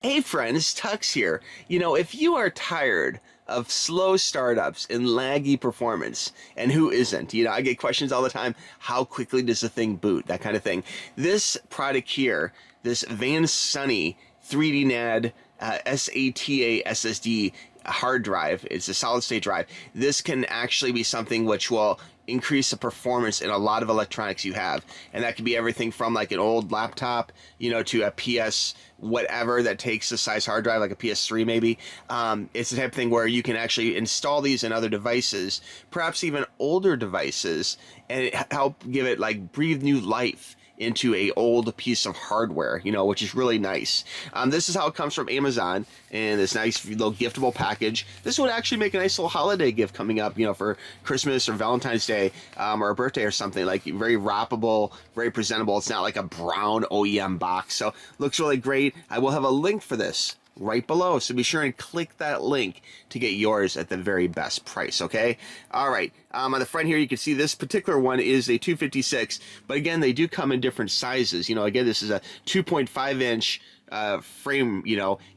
Hey friends, Tux here. If you are tired of slow startups and laggy performance, and who isn't? I get questions all the time. How quickly does the thing boot? That kind of thing. This product here, this Vansuny 3D NAD SATA SSD hard drive, it's a solid state drive. This can actually be something which will increase the performance in a lot of electronics you have. And that could be everything from like an old laptop, to a PS whatever that takes the size hard drive, like a PS3 maybe. It's the type of thing where you can actually install these in other devices, perhaps even older devices, and help give it like breathe new life into a old piece of hardware, which is really nice. This is how it comes from Amazon in this nice little giftable package. This would actually make a nice little holiday gift coming up, for Christmas or Valentine's Day, or a birthday or something. Like very wrappable, very presentable. It's not like a brown OEM box, so looks really great. I will have a link for this right below, so be sure and click that link to get yours at the very best price. Okay, all right. On the front here you can see this particular one is a 256, but again they do come in different sizes. Again, this is a 2.5 inch frame,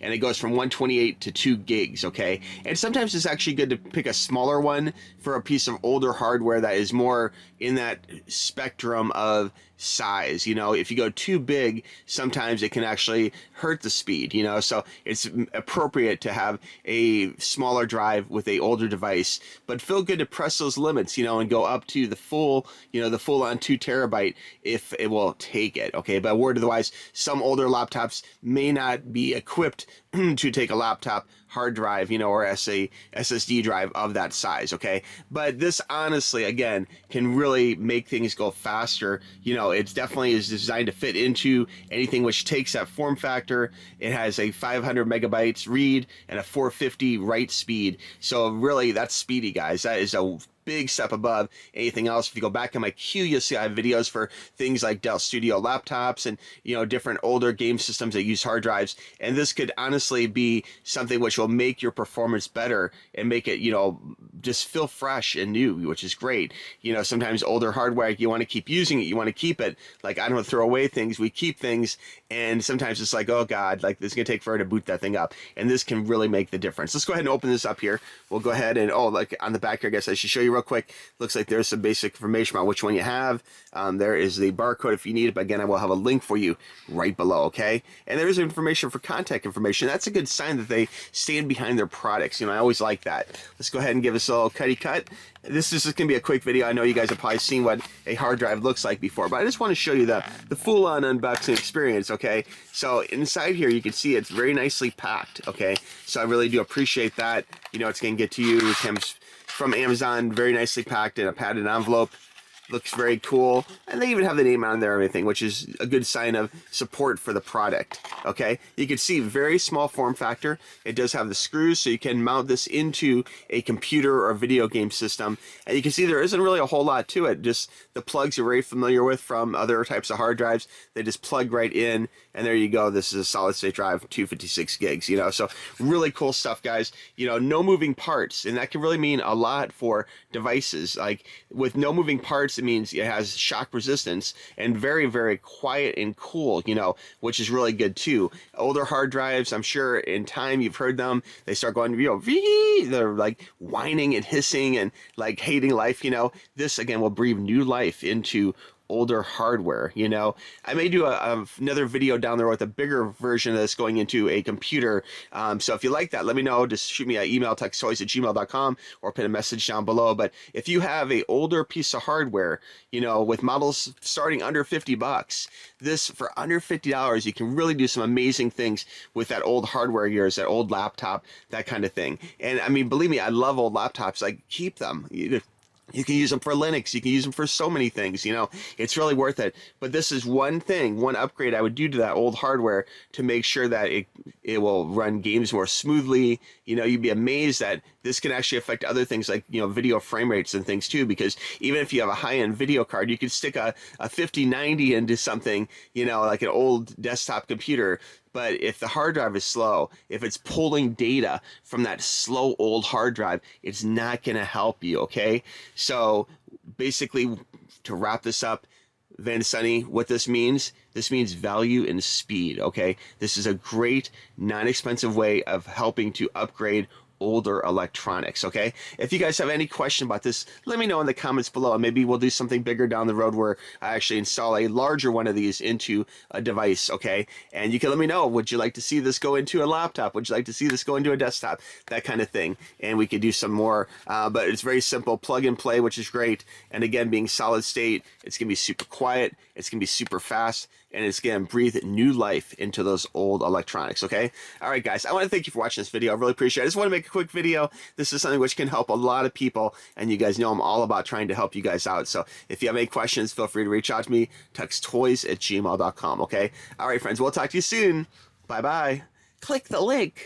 and it goes from 128 to 2 gigs. Okay, and sometimes it's actually good to pick a smaller one for a piece of older hardware that is more in that spectrum of size. If you go too big, sometimes it can actually hurt the speed, so it's appropriate to have a smaller drive with a older device, but feel good to press those limits, and go up to the full, the full on 2 terabyte if it will take it. Okay, but word otherwise, some older laptops may not be equipped to take a laptop hard drive, or SSD drive of that size. Okay, but this honestly, again, can really make things go faster. It definitely is designed to fit into anything which takes that form factor. It has a 500 megabytes read and a 450 write speed. So really, that's speedy, guys. That is a big step above anything else. If you go back in my queue, you'll see I have videos for things like Dell Studio laptops and different older game systems that use hard drives, and this could honestly be something which will make your performance better and make it just feel fresh and new, which is great. Sometimes older hardware, you want to keep using it, you want to keep it. Like, I don't throw away things, we keep things, and sometimes it's like, oh god, like this is gonna take forever to boot that thing up, and this can really make the difference. Let's go ahead and open this up here. We'll go ahead and like on the back here, I guess I should show you real quick. Looks like there's some basic information about which one you have. There is the barcode if you need it, but again, I will have a link for you right below. Okay, and there is information for contact information. That's a good sign that they stand behind their products. I always like that. Let's go ahead and give us a little cutty cut. This is just gonna be a quick video. I know you guys have probably seen what a hard drive looks like before, but I just want to show you the full-on unboxing experience. Okay, so inside here you can see it's very nicely packed. Okay, so I really do appreciate that. It's gonna get to you. It comes from Amazon, very nicely packed in a padded envelope. Looks very cool, and they even have the name on there and everything, which is a good sign of support for the product. Okay, you can see very small form factor. It does have the screws, so you can mount this into a computer or video game system, and you can see there isn't really a whole lot to it. Just the plugs you're very familiar with from other types of hard drives. They just plug right in, and there you go. This is a solid state drive, 256 gigs. So really cool stuff, guys. No moving parts, and that can really mean a lot for devices. Like, with no moving parts, it means it has shock resistance and very, very quiet and cool, which is really good too. Older hard drives, I'm sure in time you've heard them. They start going, they're like whining and hissing and like hating life. This again will breathe new life into older hardware. I may do another video down there with a bigger version of this going into a computer. So if you like that, let me know. Just shoot me an email, tuxtoys@gmail.com, or put a message down below. But if you have a older piece of hardware, with models starting under 50 bucks, this for under $50, you can really do some amazing things with that old hardware of yours, that old laptop, that kind of thing. And I mean, believe me, I love old laptops. Like, keep them. You can use them for Linux. You can use them for so many things. It's really worth it. But this is one thing, one upgrade I would do to that old hardware to make sure that it will run games more smoothly. You'd be amazed that this can actually affect other things like, video frame rates and things too, because even if you have a high-end video card, you could stick a 5090 into something, like an old desktop computer. But if the hard drive is slow, if it's pulling data from that slow old hard drive, it's not going to help you, okay? So basically, to wrap this up, Vansuny, what this means value and speed, okay? This is a great, non-expensive way of helping to upgrade older electronics, okay? If you guys have any question about this, let me know in the comments below, and maybe we'll do something bigger down the road where I actually install a larger one of these into a device, okay? And you can let me know, would you like to see this go into a laptop? Would you like to see this go into a desktop? That kind of thing. And we could do some more, but it's very simple, plug and play, which is great. And again, being solid state, it's gonna be super quiet, it's gonna be super fast, and it's gonna breathe new life into those old electronics, okay? All right, guys, I wanna thank you for watching this video. I really appreciate it. I just wanna make a quick video. This is something which can help a lot of people, and you guys know I'm all about trying to help you guys out. So if you have any questions, feel free to reach out to me, tuxtoys@gmail.com, okay? All right, friends, we'll talk to you soon. Bye-bye. Click the link.